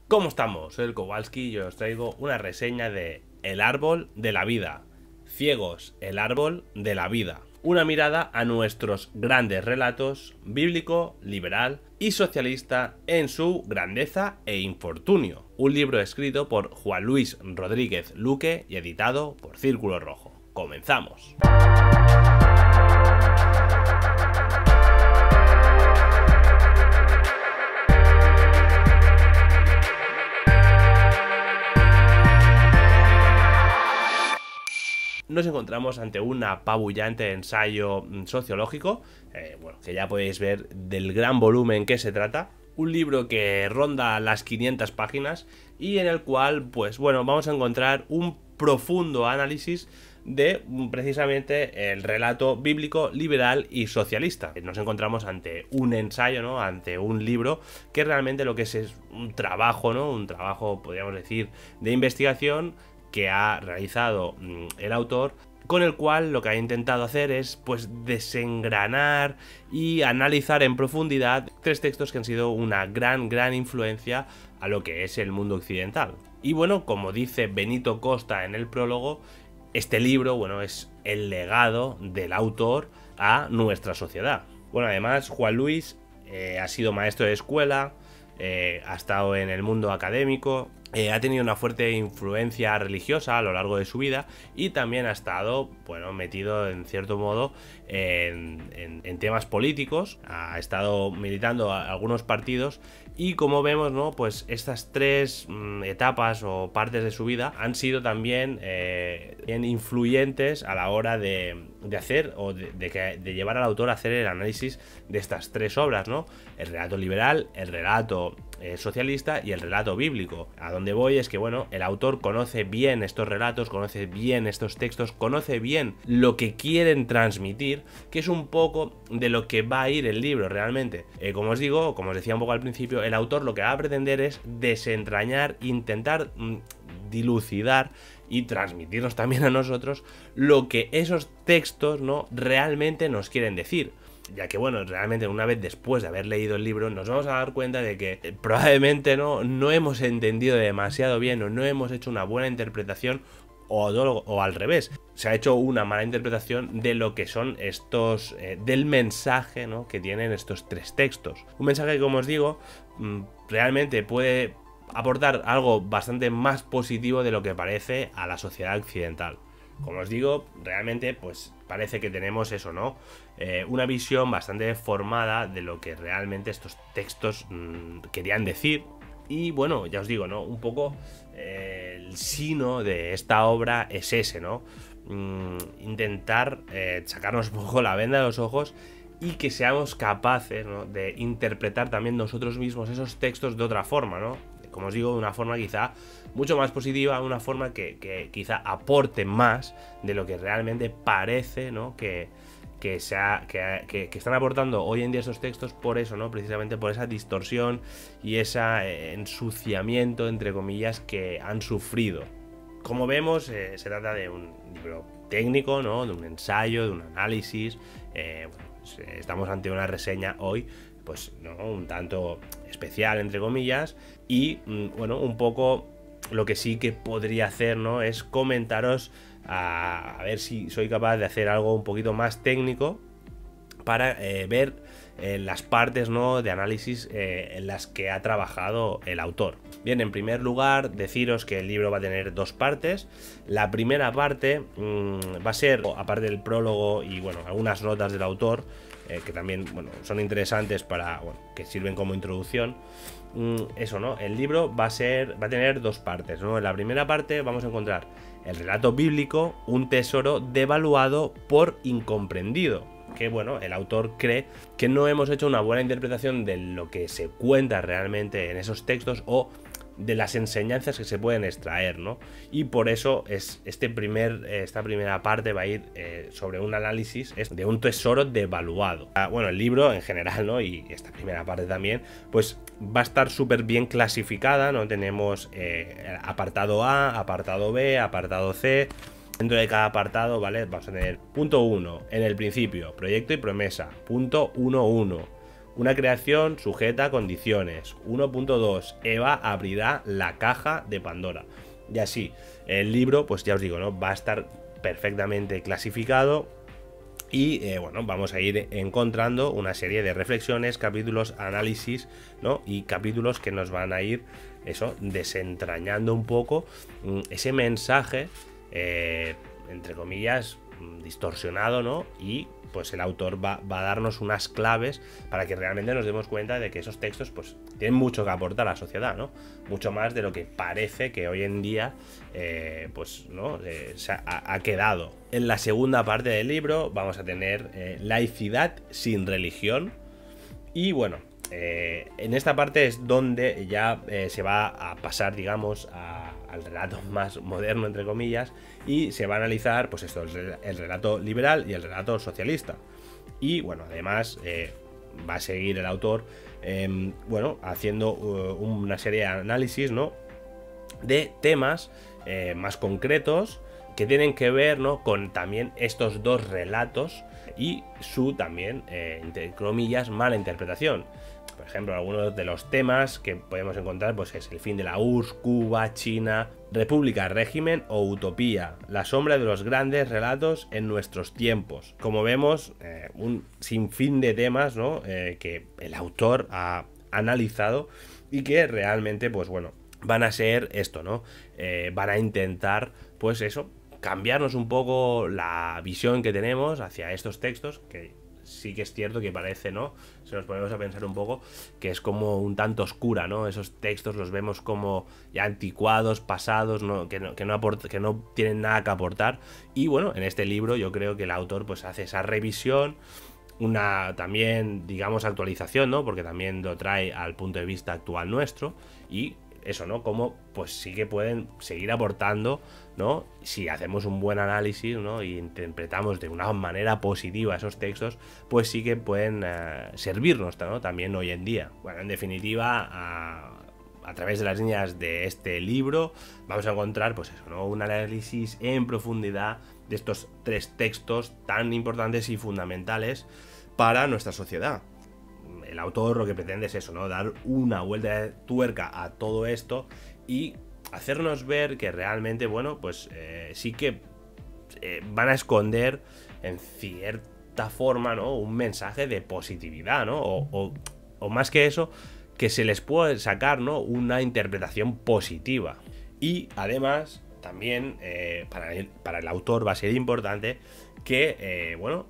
¿Cómo estamos? Soy el Kowalski y os traigo una reseña de El árbol de la vida. Ciegos, el árbol de la vida. Una mirada a nuestros grandes relatos bíblico, liberal y socialista en su grandeza e infortunio. Un libro escrito por Juan Luis Rodríguez Luque y editado por Círculo Rojo. ¡Comenzamos! Nos encontramos ante un apabullante ensayo sociológico, que ya podéis ver del gran volumen que se trata. Un libro que ronda las 500 páginas y en el cual, vamos a encontrar un profundo análisis de precisamente el relato bíblico, liberal y socialista. Nos encontramos ante un ensayo, ¿no? Ante un libro que realmente lo que es un trabajo, ¿no? Un trabajo, podríamos decir, de investigación que ha realizado el autor, con el cual lo que ha intentado hacer es desengranar y analizar en profundidad tres textos que han sido una gran influencia a lo que es el mundo occidental. Y bueno, como dice Benito Costa en el prólogo, este libro, es el legado del autor a nuestra sociedad. Bueno, además Juan Luis ha sido maestro de escuela, ha estado en el mundo académico, ha tenido una fuerte influencia religiosa a lo largo de su vida y también ha estado, metido en cierto modo en temas políticos, ha estado militando a algunos partidos y como vemos, ¿no? Pues estas tres etapas o partes de su vida han sido también bien influyentes a la hora de hacer o de llevar al autor a hacer el análisis de estas tres obras, ¿no? El relato liberal, el relato socialista y el relato bíblico. A donde voy es que, el autor conoce bien estos relatos, conoce bien estos textos, conoce bien lo que quieren transmitir, que es un poco de lo que va a ir el libro realmente. Como os digo, como os decía un poco al principio, el autor lo que va a pretender es desentrañar, intentar dilucidar y transmitirnos también a nosotros lo que esos textos, ¿no? realmente nos quieren decir. Ya que realmente una vez después de haber leído el libro nos vamos a dar cuenta de que probablemente no hemos entendido demasiado bien o no hemos hecho una buena interpretación o al revés, se ha hecho una mala interpretación de lo que son estos, del mensaje, ¿no? que tienen estos tres textos. Un mensaje que, como os digo, realmente puede aportar algo bastante más positivo de lo que parece a la sociedad occidental. Como os digo, realmente parece que tenemos eso, ¿no? Una visión bastante formada de lo que realmente estos textos querían decir. Y ya os digo, ¿no? Un poco el sino de esta obra es ese, ¿no? Intentar sacarnos un poco la venda de los ojos y que seamos capaces, ¿no? de interpretar también nosotros mismos esos textos de otra forma, ¿no? Como os digo, de una forma quizá mucho más positiva, una forma que quizá aporte más de lo que realmente parece, ¿no? que están aportando hoy en día esos textos, por eso, ¿no? Precisamente por esa distorsión y ese ensuciamiento, entre comillas, que han sufrido. Como vemos, se trata de un libro técnico, ¿no? De un ensayo, de un análisis. Estamos ante una reseña hoy, ¿no? un tanto especial, entre comillas, y un poco lo que sí que podría hacer, ¿no? es comentaros a ver si soy capaz de hacer algo un poquito más técnico para ver las partes, ¿no? de análisis en las que ha trabajado el autor. Bien, en primer lugar, deciros que el libro va a tener dos partes. La primera parte va a ser, aparte del prólogo y algunas notas del autor, que también son interesantes para que sirven como introducción. Eso, ¿no? El libro va a tener dos partes, ¿no? En la primera parte vamos a encontrar el relato bíblico, un tesoro devaluado por incomprendido. Que el autor cree que no hemos hecho una buena interpretación de lo que se cuenta realmente en esos textos o de las enseñanzas que se pueden extraer, ¿no? Y por eso esta primera parte va a ir sobre un análisis de un tesoro devaluado. El libro en general, ¿no? Y esta primera parte también, va a estar súper bien clasificada, ¿no? Tenemos apartado A, apartado B, apartado C. Dentro de cada apartado, ¿vale? Vamos a tener punto 1, en el principio, proyecto y promesa, punto 1.1. Una creación sujeta a condiciones. 1.2. Eva abrirá la caja de Pandora. Y así, el libro, pues ya os digo, ¿no? Va a estar perfectamente clasificado. Y bueno, vamos a ir encontrando una serie de reflexiones, capítulos, análisis, ¿no? Y capítulos que nos van a ir, eso, desentrañando un poco ese mensaje, entre comillas, distorsionado, ¿no? Y pues el autor va a darnos unas claves para que realmente nos demos cuenta de que esos textos pues tienen mucho que aportar a la sociedad, ¿no? Mucho más de lo que parece que hoy en día pues no se ha quedado. En la segunda parte del libro vamos a tener laicidad sin religión. Y bueno, en esta parte es donde ya se va a pasar, digamos, al relato más moderno, entre comillas, y se va a analizar, pues esto, el relato liberal y el relato socialista. Y bueno, además va a seguir el autor, bueno, haciendo una serie de análisis, ¿no? De temas más concretos que tienen que ver, ¿no? Con también estos dos relatos y su también, entre comillas, mala interpretación. Por ejemplo, algunos de los temas que podemos encontrar pues es el fin de la URSS, Cuba, China, República, régimen o utopía, la sombra de los grandes relatos en nuestros tiempos. Como vemos, un sinfín de temas, ¿no? Que el autor ha analizado y que realmente, pues bueno, van a ser esto, ¿no? Van a intentar, pues eso, cambiarnos un poco la visión que tenemos hacia estos textos, que sí que es cierto que parece, ¿no? Si nos ponemos a pensar un poco, que es como un tanto oscura, ¿no? Esos textos los vemos como ya anticuados, pasados, ¿no? Que no tienen nada que aportar. Y bueno, en este libro yo creo que el autor pues hace esa revisión, una también, digamos, actualización, ¿no? Porque también lo trae al punto de vista actual nuestro y eso, ¿no? Como pues sí que pueden seguir aportando, ¿no? Si hacemos un buen análisis, ¿no? Y interpretamos de una manera positiva esos textos, pues sí que pueden servirnos, ¿no? También hoy en día. Bueno, en definitiva, a través de las líneas de este libro vamos a encontrar, pues eso, ¿no? Un análisis en profundidad de estos tres textos tan importantes y fundamentales para nuestra sociedad. El autor lo que pretende es eso, ¿no? Dar una vuelta de tuerca a todo esto y hacernos ver que realmente, bueno, pues sí que van a esconder en cierta forma, ¿no? Un mensaje de positividad, ¿no? O más que eso, que se les puede sacar, ¿no? Una interpretación positiva. Y además, también para el autor va a ser importante que, bueno,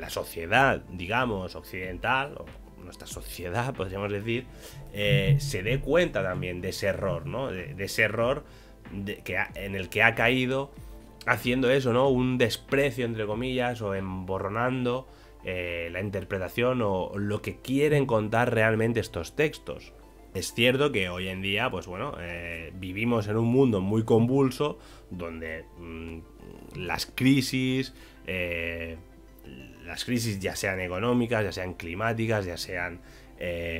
la sociedad, digamos, occidental, o nuestra sociedad, podríamos decir, se dé cuenta también de ese error, ¿no? De ese error en el que ha caído haciendo eso, ¿no? Un desprecio, entre comillas, o emborronando la interpretación o lo que quieren contar realmente estos textos. Es cierto que hoy en día, pues bueno, vivimos en un mundo muy convulso donde las crisis ya sean económicas, ya sean climáticas, ya sean,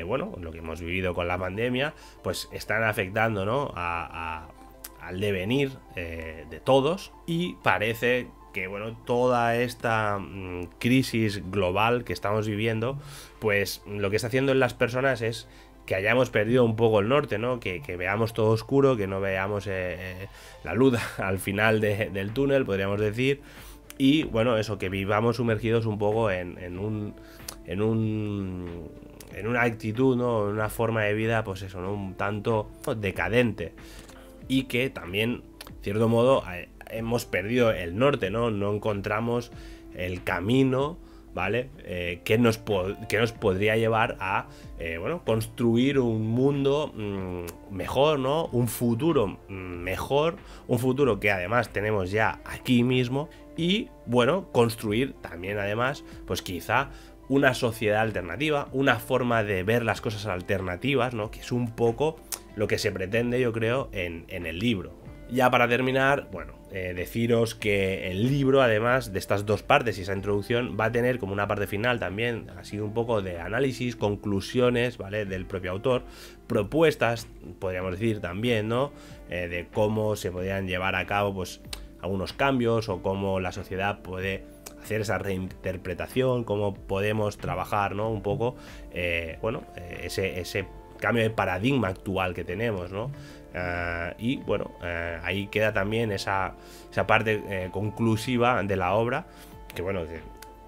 bueno, lo que hemos vivido con la pandemia, pues están afectando, ¿no? Al devenir de todos y parece que, bueno, toda esta crisis global que estamos viviendo, pues lo que está haciendo en las personas es que hayamos perdido un poco el norte, ¿no? Que veamos todo oscuro, que no veamos la luz al final del túnel, podríamos decir. Y bueno, eso, que vivamos sumergidos un poco en una actitud, ¿no? En una forma de vida, pues eso, ¿no? Un tanto decadente. Y que también, de cierto modo, hemos perdido el norte, ¿no? No encontramos el camino, ¿vale? Que nos podría llevar a, bueno, construir un mundo mejor, ¿no? Un futuro mejor, un futuro que además tenemos ya aquí mismo y, bueno, construir también además, pues quizá una sociedad alternativa, una forma de ver las cosas alternativas, ¿no? Que es un poco lo que se pretende, yo creo, en el libro. Ya para terminar, bueno, deciros que el libro, además de estas dos partes y esa introducción, va a tener como una parte final también, ha sido un poco de análisis, conclusiones, ¿vale? Del propio autor, propuestas, podríamos decir también, ¿no? De cómo se podrían llevar a cabo, pues, algunos cambios o cómo la sociedad puede hacer esa reinterpretación, cómo podemos trabajar, ¿no? Un poco, ese cambio de paradigma actual que tenemos, ¿no? Y bueno, ahí queda también esa parte conclusiva de la obra, que bueno,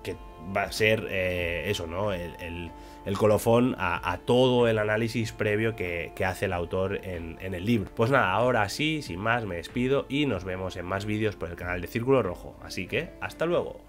que va a ser eso, ¿no? El colofón a todo el análisis previo que hace el autor en el libro. Pues nada, ahora sí, sin más, me despido y nos vemos en más vídeos por el canal de Círculo Rojo. Así que, hasta luego.